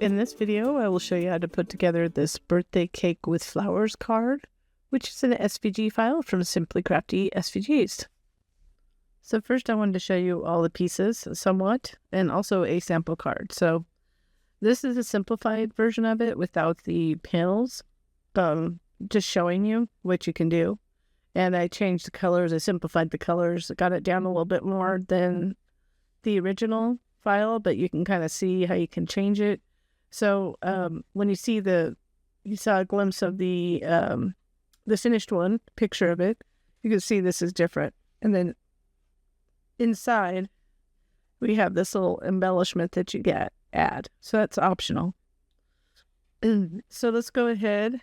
In this video, I will show you how to put together this birthday cake with flowers card, which is an SVG file from Simply Crafty SVGs. So first I wanted to show you all the pieces somewhat, and also a sample card. So this is a simplified version of it without the panels, just showing you what you can do. And I changed the colors, I simplified the colors, got it down a little bit more than the original file, but you can kind of see how you can change it. So when you see you saw a glimpse of the finished one, picture of it, you can see this is different. And then inside, we have this little embellishment that you add. So that's optional. So let's go ahead.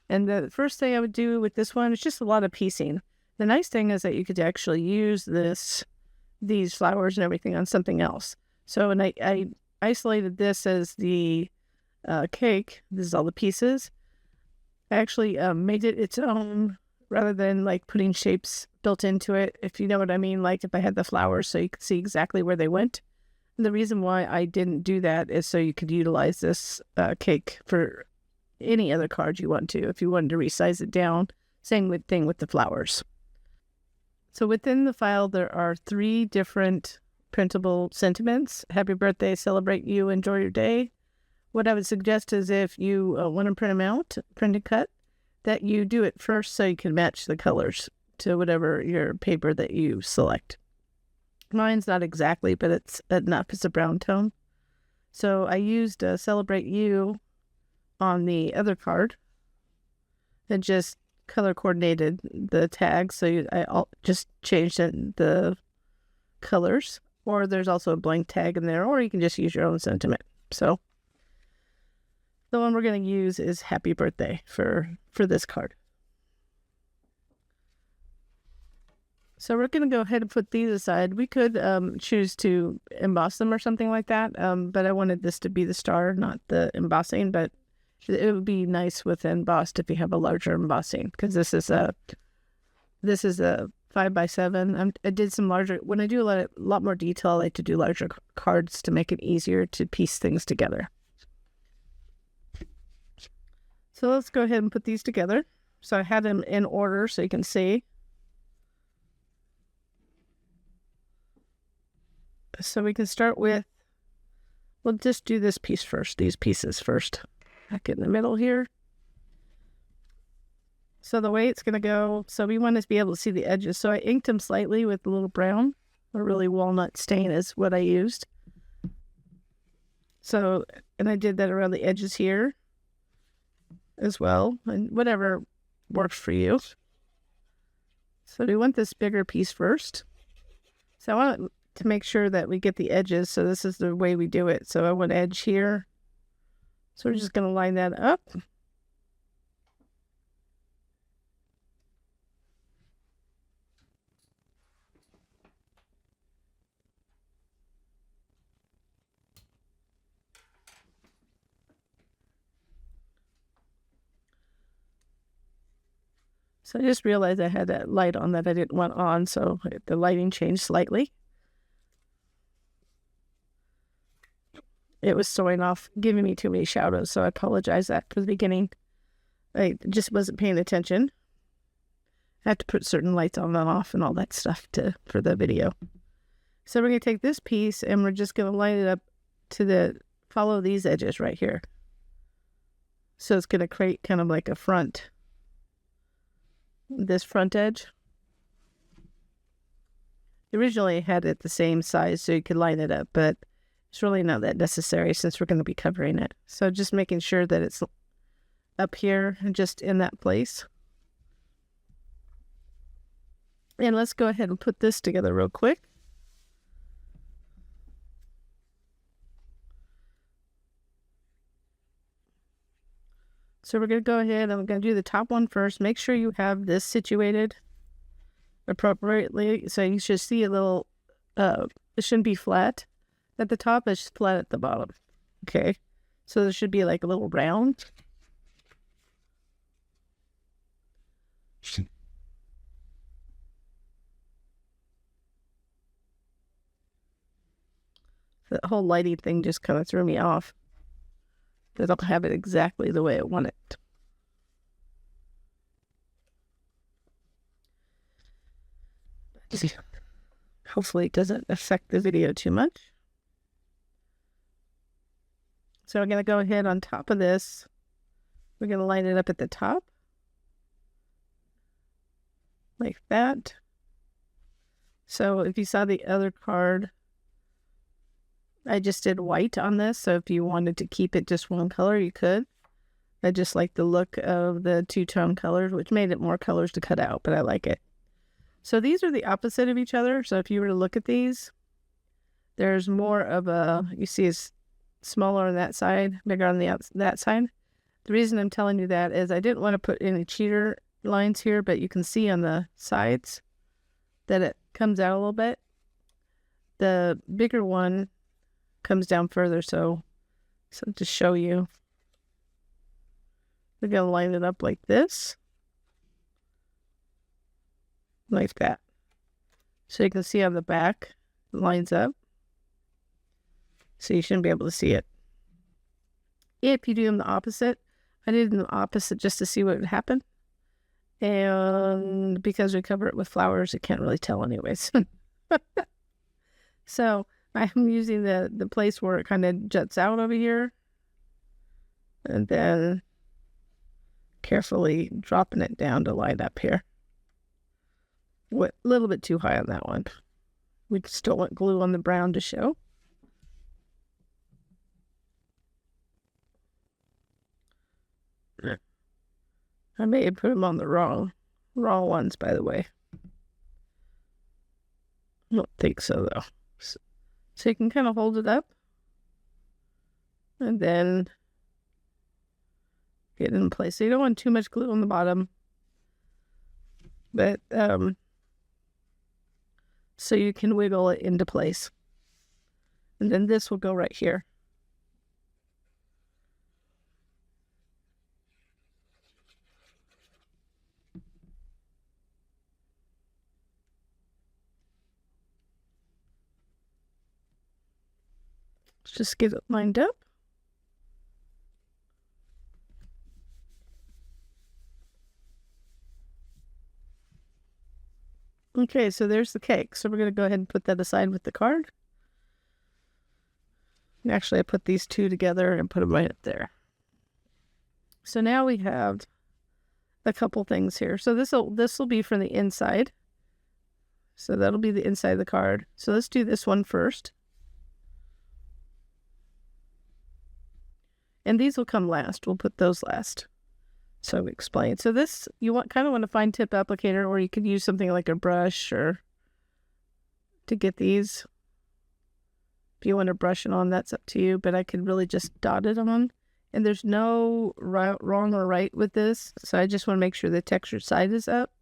And the first thing I would do with this one is just a lot of piecing. The nice thing is that you could actually use these flowers and everything on something else. So when I isolated this as the cake, this is all the pieces. I actually made it its own rather than like putting shapes built into it, if you know what I mean, like if I had the flowers so you could see exactly where they went. And the reason why I didn't do that is so you could utilize this cake for any other card you want to, if you wanted to resize it down. Same thing with the flowers. So within the file, there are 3 different printable sentiments. Happy birthday, celebrate you, enjoy your day. What I would suggest is if you want to print them out, print and cut, that you do it first so you can match the colors to whatever your paper that you select. Mine's not exactly, but it's enough. It's a brown tone. So I used Celebrate You on the other card and just color coordinated the tags. So I just changed the colors, or there's also a blank tag in there, or you can just use your own sentiment. So the one we're going to use is Happy Birthday for this card. So we're going to go ahead and put these aside. We could choose to emboss them or something like that, but I wanted this to be the star, not the embossing, but it would be nice with embossed if you have a larger embossing, because this is a 5x7. I did some larger, when I do a lot more detail, I like to do larger cards to make it easier to piece things together. So let's go ahead and put these together. So I had them in order so you can see. So we can start with, we'll just do this piece first, these pieces first. Back in the middle here. So the way it's going to go, so we want to be able to see the edges. So I inked them slightly with a little brown, or really walnut stain is what I used. So, and I did that around the edges here as well, and whatever works for you. So we want this bigger piece first. So I want to make sure that we get the edges. So this is the way we do it. So I want edge here. So we're just going to line that up. So I just realized I had that light on that I didn't want on, so the lighting changed slightly. It was throwing off, giving me too many shadows, so I apologize that for the beginning. I just wasn't paying attention. I had to put certain lights on and off and all that stuff for the video. So we're going to take this piece and we're just going to line it up to follow these edges right here. So it's going to create kind of like a front. This front edge. Originally I had it the same size so you could line it up, but it's really not that necessary since we're going to be covering it. So just making sure that it's up here and just in that place. And let's go ahead and put this together real quick. So we're going to go ahead and I'm going to do the top one first. Make sure you have this situated appropriately. So you should see a little, it shouldn't be flat at the top, it's flat at the bottom. Okay. So there should be like a little round. The whole lighting thing just kind of threw me off. that'll have it exactly the way I want it. Hopefully it doesn't affect the video too much. So I'm going to go ahead on top of this. We're going to line it up at the top. Like that. So if you saw the other card, I just did white on this. So if you wanted to keep it just one color, you could. I just like the look of the two-tone colors, which made it more colors to cut out, but I like it. So these are the opposite of each other. So if you were to look at these, there's more of a, you see it's smaller on that side, bigger on that side. The reason I'm telling you that is I didn't want to put any cheater lines here, but you can see on the sides that it comes out a little bit. The bigger one comes down further, so to show you, we're going to line it up like this. Like that. So you can see on the back, it lines up. So you shouldn't be able to see it. If you do them the opposite, I did them the opposite just to see what would happen. And because we cover it with flowers, it can't really tell anyways. So I'm using the place where it kind of juts out over here. And then carefully dropping it down to line up here. A little bit too high on that one. We still want glue on the brown to show. I may have put them on the wrong ones, by the way. I don't think so, though. So you can kind of hold it up. And then get it in place. So you don't want too much glue on the bottom. But, so you can wiggle it into place. And then this will go right here. Let's just get it lined up. Okay, so there's the cake. So we're going to go ahead and put that aside with the card. And actually, I put these two together and put them right up there. So now we have a couple things here. So this will be from the inside. So that'll be the inside of the card. So let's do this one first. And these will come last. We'll put those last. So we explain. So this, you kind of want a fine tip applicator, or you could use something like a brush or to get these. If you want to brush it on, that's up to you, but I could really just dot it on. And there's no wrong or right with this. So I just want to make sure the texture side is up.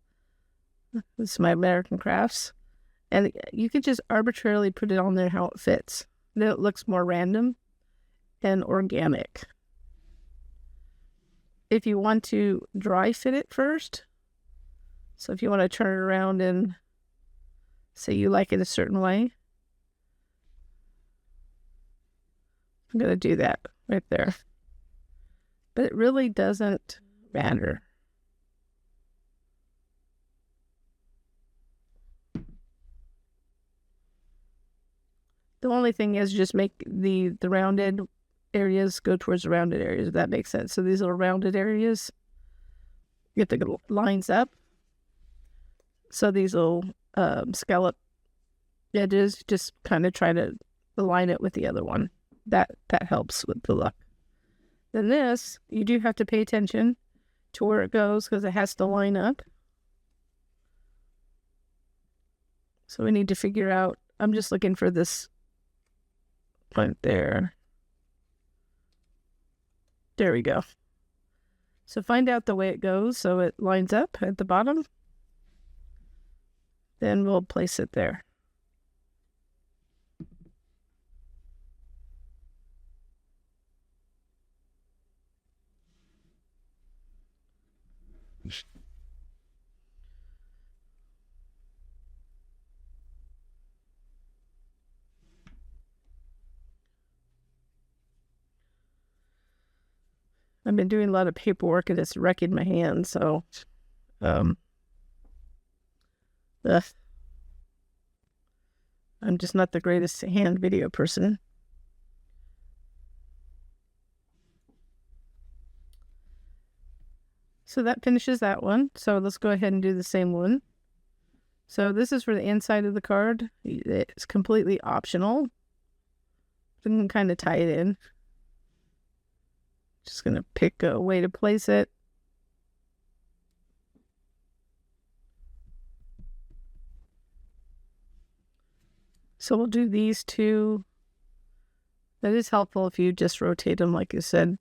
This is my American Crafts. And you could just arbitrarily put it on there how it fits. Then it looks more random and organic. If you want to dry fit it first, so if you want to turn it around and say you like it a certain way, I'm going to do that right there. But it really doesn't matter. The only thing is just make the rounded areas go towards the rounded areas, if that makes sense. So these little rounded areas, get the lines up. So these little scallop edges, just kind of try to align it with the other one. That helps with the look. Then this, you do have to pay attention to where it goes because it has to line up. So we need to figure out, I'm just looking for this point there. There we go. So find out the way it goes so it lines up at the bottom. Then we'll place it there. I've been doing a lot of paperwork and it's wrecking my hands, so ugh. I'm just not the greatest hand video person. So that finishes that one. So let's go ahead and do the same one. So this is for the inside of the card. It's completely optional. You can kind of tie it in. Just going to pick a way to place it. So we'll do these two. That is helpful if you just rotate them, like you said.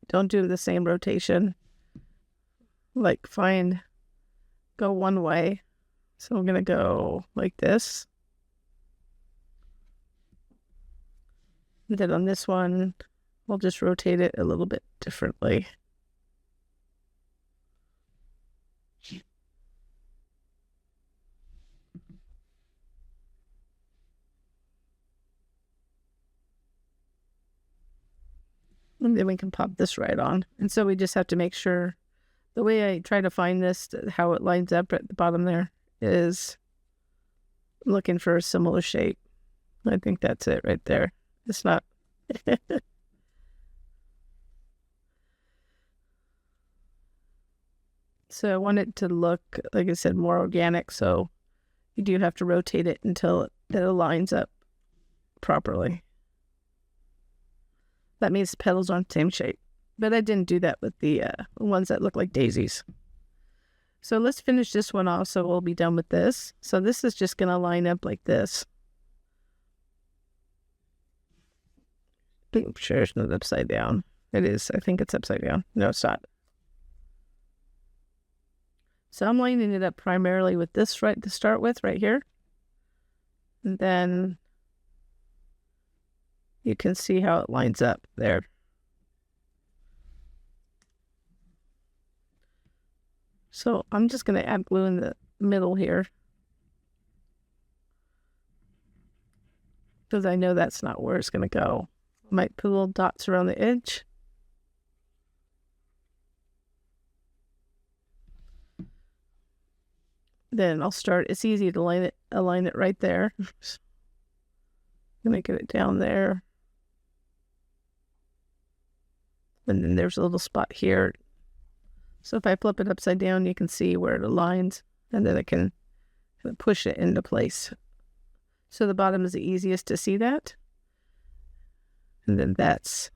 Don't do the same rotation. Like go one way. So I'm going to go like this. And then on this one, we'll just rotate it a little bit differently. And then we can pop this right on. And so we just have to make sure, the way I try to find this, how it lines up at the bottom there, is looking for a similar shape. I think that's it right there. It's not. So I want it to look, like I said, more organic. So you do have to rotate it until it lines up properly. That means the petals aren't the same shape. But I didn't do that with the ones that look like daisies. So let's finish this one off so we'll be done with this. So this is just going to line up like this. I'm sure it's not upside down. It is. I think it's upside down. No, it's not. So I'm lining it up primarily with this right to start with right here. And then you can see how it lines up there. So I'm just going to add glue in the middle here, because I know that's not where it's going to go. I might put little dots around the edge. Then I'll start. It's easy to align it right there. I'm going to get it down there. And then there's a little spot here. So if I flip it upside down, you can see where it aligns, and then I can push it into place. So the bottom is the easiest to see that. And then that's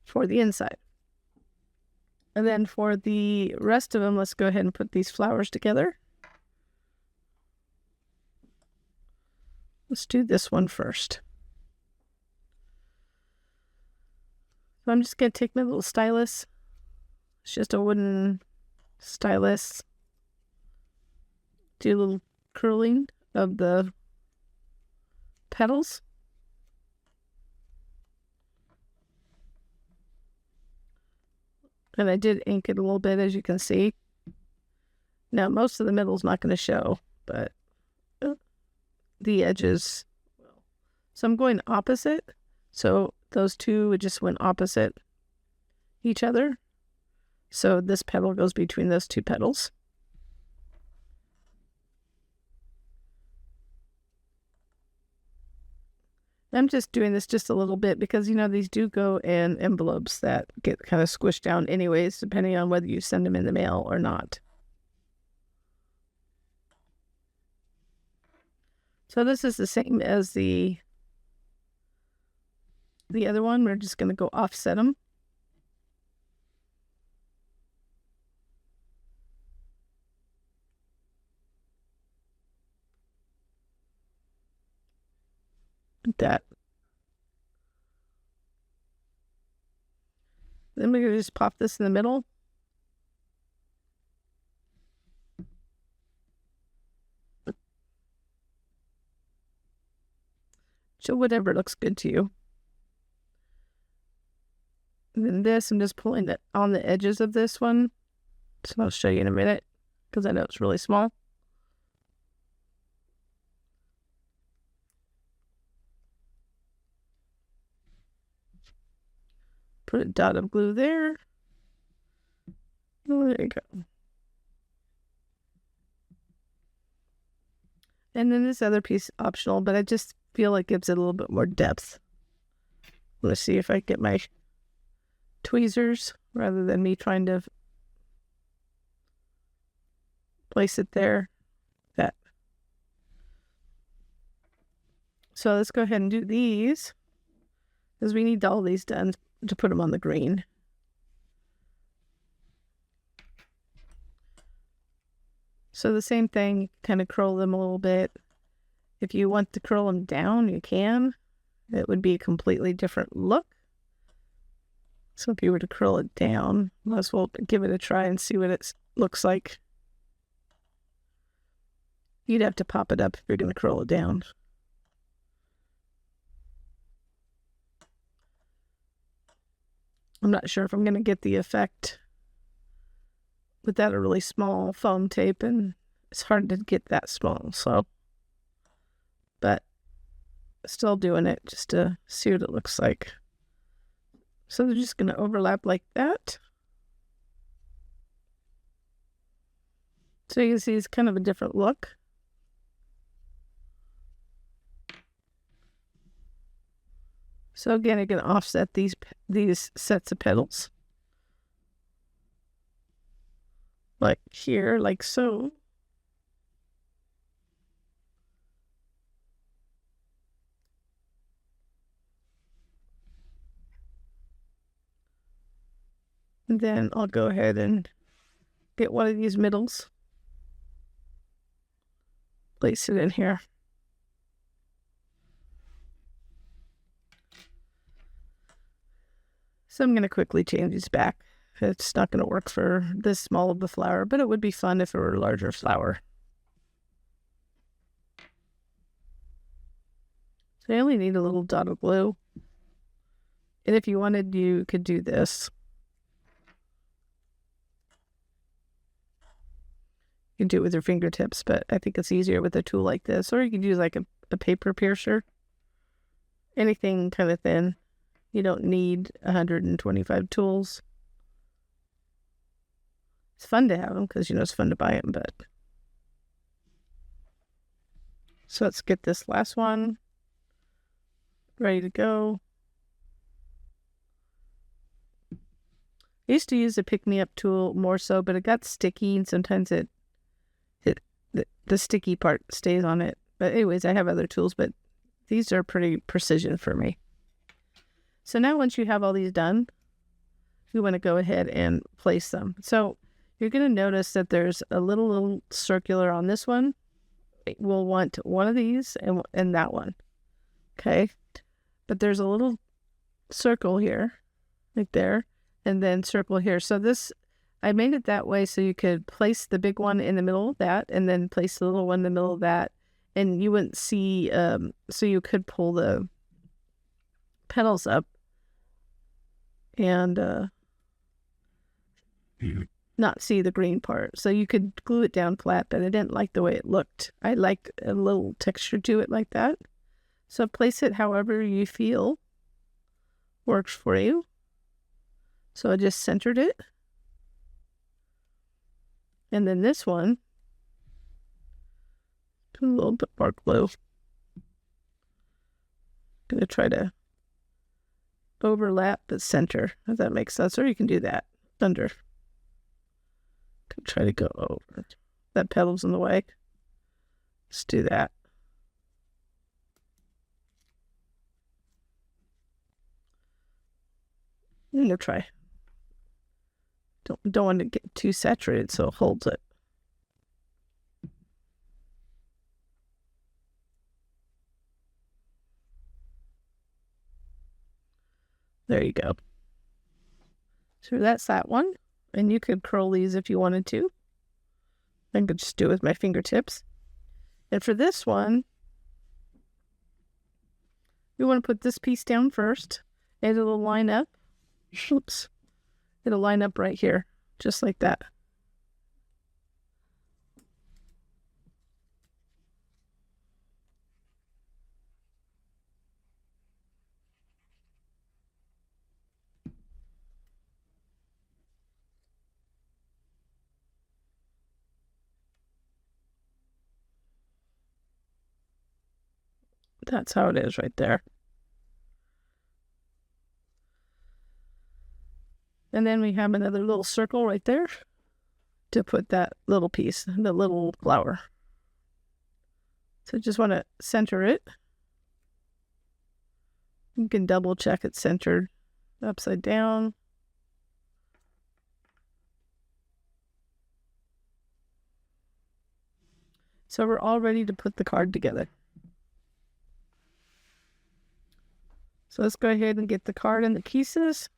for the inside. And then for the rest of them, let's go ahead and put these flowers together. Let's do this one first. So I'm just going to take my little stylus. It's just a wooden stylus. Do a little curling of the petals. And I did ink it a little bit, as you can see. Now, most of the middle's not going to show, but the edges will. So I'm going opposite. So those two just went opposite each other. So this petal goes between those two petals. I'm just doing this just a little bit because, you know, these do go in envelopes that get kind of squished down anyways, depending on whether you send them in the mail or not. So this is the same as the other one. We're just going to go offset them. Like that. Then we're going to just pop this in the middle. So whatever looks good to you. And then this, I'm just pulling it on the edges of this one. So I'll show you in a minute, because I know it's really small. Put a dot of glue there. Oh, there you go. And then this other piece optional, but I just feel like it gives it a little bit more depth. Let's see if I get my tweezers rather than me trying to place it there. That. So let's go ahead and do these, because we need all these done to put them on the green. So the same thing, kind of curl them a little bit. If you want to curl them down, you can. It would be a completely different look. So if you were to curl it down, might as well give it a try and see what it looks like. You'd have to pop it up if you're going to curl it down. I'm not sure if I'm going to get the effect without a really small foam tape, and it's hard to get that small, so. But still doing it just to see what it looks like. So they're just going to overlap like that. So you can see it's kind of a different look. So again, I'm going to offset these sets of petals. Like here, like so. And then I'll go ahead and get one of these middles. Place it in here. So I'm going to quickly change these back. It's not going to work for this small of the flower, but it would be fun if it were a larger flower. So I only need a little dot of glue. And if you wanted, you could do this. You can do it with your fingertips, but I think it's easier with a tool like this. Or you could use like a paper piercer. Anything kind of thin. You don't need 125 tools. It's fun to have them because, you know, it's fun to buy them, but. So let's get this last one ready to go. I used to use a pick-me-up tool more so, but it got sticky, and sometimes the sticky part stays on it. But anyways, I have other tools, but these are pretty precision for me. So now once you have all these done, you want to go ahead and place them. So you're going to notice that there's a little circular on this one. We'll want one of these and that one. Okay. But there's a little circle here, right there, and then circle here. So this, I made it that way so you could place the big one in the middle of that and then place the little one in the middle of that. And you wouldn't see, so you could pull the petals up and not see the green part. So you could glue it down flat, but I didn't like the way it looked. I liked a little texture to it like that. So place it however you feel works for you. So I just centered it. And then this one, put a little bit more glue. Going to try to overlap the center, if that makes sense. Or you can do that under. Try to go over. That petal's in the way. Let's do that. I'm gonna try. Don't want to get too saturated so it holds it. There you go. So that's that one. And you could curl these if you wanted to. I could just do it with my fingertips. And for this one, we want to put this piece down first. And it'll line up. Oops. It'll line up right here. Just like that. That's how it is right there. And then we have another little circle right there to put that little piece, the little flower. So just want to center it. You can double check it's centered upside down. So we're all ready to put the card together. So let's go ahead and get the card in the pieces.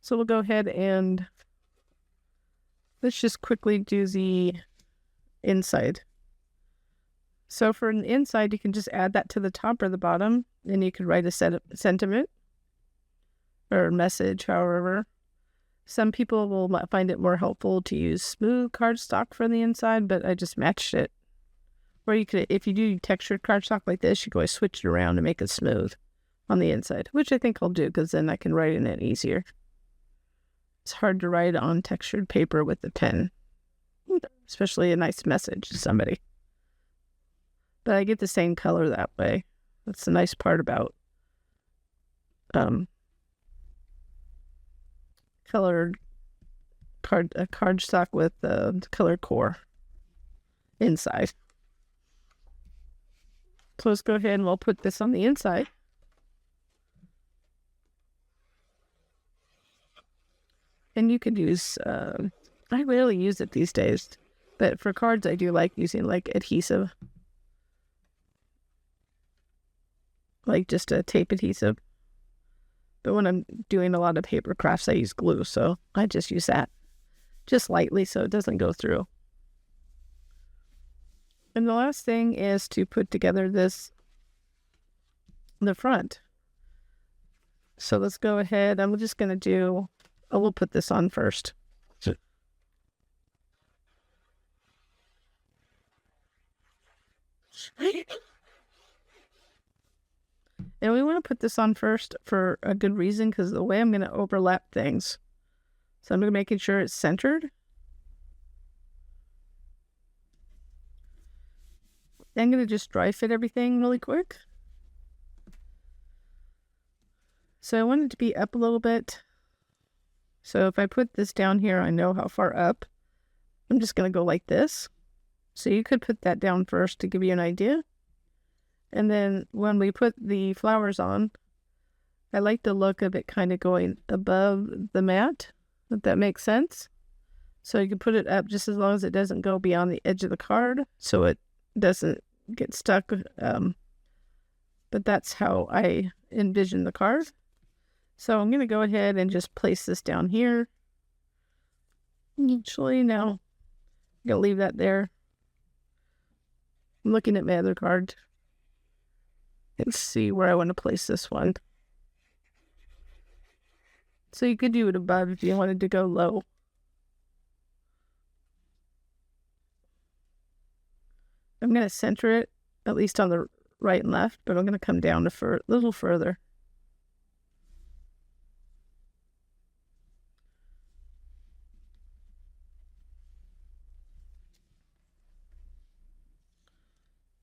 So we'll go ahead and let's just quickly do the inside. So for an inside, you can just add that to the top or the bottom, and you can write a sentiment or message, however. Some people will find it more helpful to use smooth cardstock for the inside, but I just matched it. Or you could, if you do textured cardstock like this, you can always switch it around and make it smooth on the inside, which I think I'll do because then I can write in it easier. It's hard to write on textured paper with the pen, especially a nice message to somebody. But I get the same color that way. That's the nice part about colored cardstock with the colored core inside. So let's go ahead and we'll put this on the inside. And you could use, I rarely use it these days, but for cards I do like using like adhesive. Like just a tape adhesive. But when I'm doing a lot of paper crafts, I use glue, so I just use that just lightly so it doesn't go through. And the last thing is to put together the front. So let's go ahead. I'm just going to do, we'll put this on first. And we want to put this on first for a good reason, because the way I'm going to overlap things. So I'm going to making sure it's centered. I'm going to just dry fit everything really quick. So I want it to be up a little bit. So if I put this down here, I know how far up. I'm just going to go like this. So you could put that down first to give you an idea. And then when we put the flowers on, I like the look of it kind of going above the mat, if that makes sense. So you can put it up just as long as it doesn't go beyond the edge of the card, so it doesn't get stuck. But that's how I envision the card. So I'm going to go ahead and just place this down here. Actually, no, I'm going to leave that there. I'm looking at my other card. Let's see where I want to place this one. So you could do it above if you wanted to go low. I'm going to center it, at least on the right and left, but I'm going to come down a little further.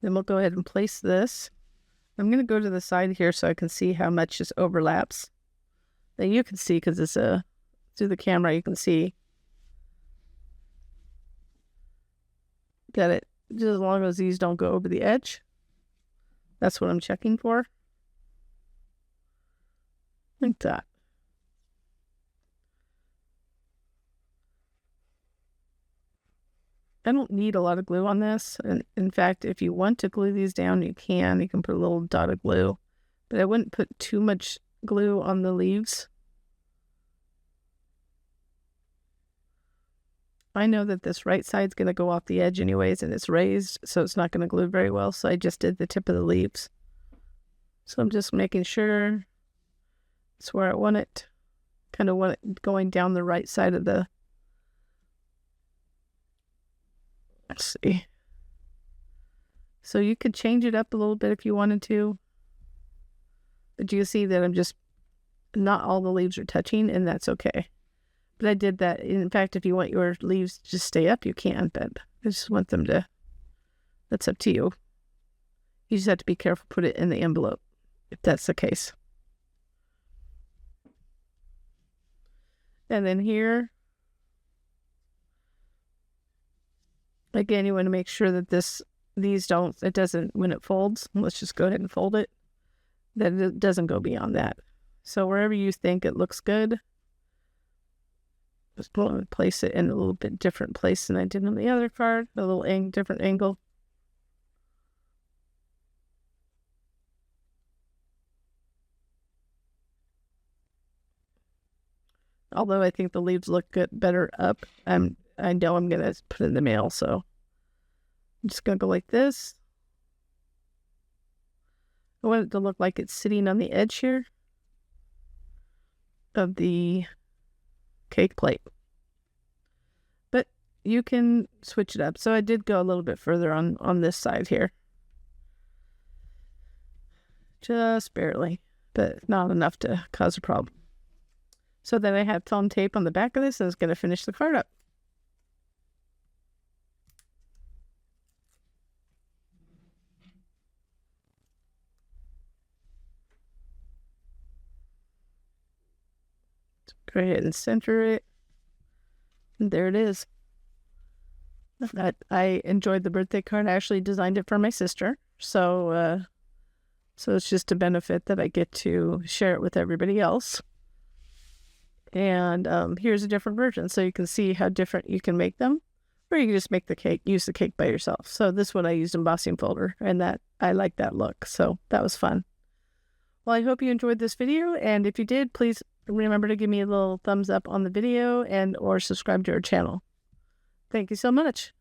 Then we'll go ahead and place this. I'm going to go to the side here so I can see how much this overlaps. Now you can see, because it's through the camera, you can see that it, just as long as these don't go over the edge. That's what I'm checking for. Like that. I don't need a lot of glue on this. And in fact, if you want to glue these down, you can. You can put a little dot of glue. But I wouldn't put too much glue on the leaves. I know that this right side's going to go off the edge anyways, and it's raised, so it's not going to glue very well. So I just did the tip of the leaves. So I'm just making sure it's where I want it. Kind of want it going down the right side of the... Let's see. So you could change it up a little bit if you wanted to. But you see that I'm just, not all the leaves are touching, and that's okay. But I did that. In fact, if you want your leaves to just stay up, you can, but I just want them to, that's up to you. You just have to be careful, put it in the envelope, if that's the case. And then here, again, you want to make sure that it doesn't, when it folds, let's just go ahead and fold it, that it doesn't go beyond that. So wherever you think it looks good, just going to place it in a little bit different place than I did on the other card, a little different angle. Although I think the leaves look better up. I know I'm going to put it in the mail, so I'm just going to go like this. I want it to look like it's sitting on the edge here of the cake plate. But you can switch it up. So I did go a little bit further on this side here. Just barely, but not enough to cause a problem. So then I have foam tape on the back of this, and it's going to finish the card up. Go ahead and center it. And there it is. I enjoyed the birthday card. I actually designed it for my sister. So it's just a benefit that I get to share it with everybody else. And here's a different version, so you can see how different you can make them, or you can just make the cake, use the cake by yourself. So this one I used embossing folder, and that I like that look, so that was fun. Well, I hope you enjoyed this video, and if you did, please remember to give me a little thumbs up on the video and or subscribe to our channel. Thank you so much.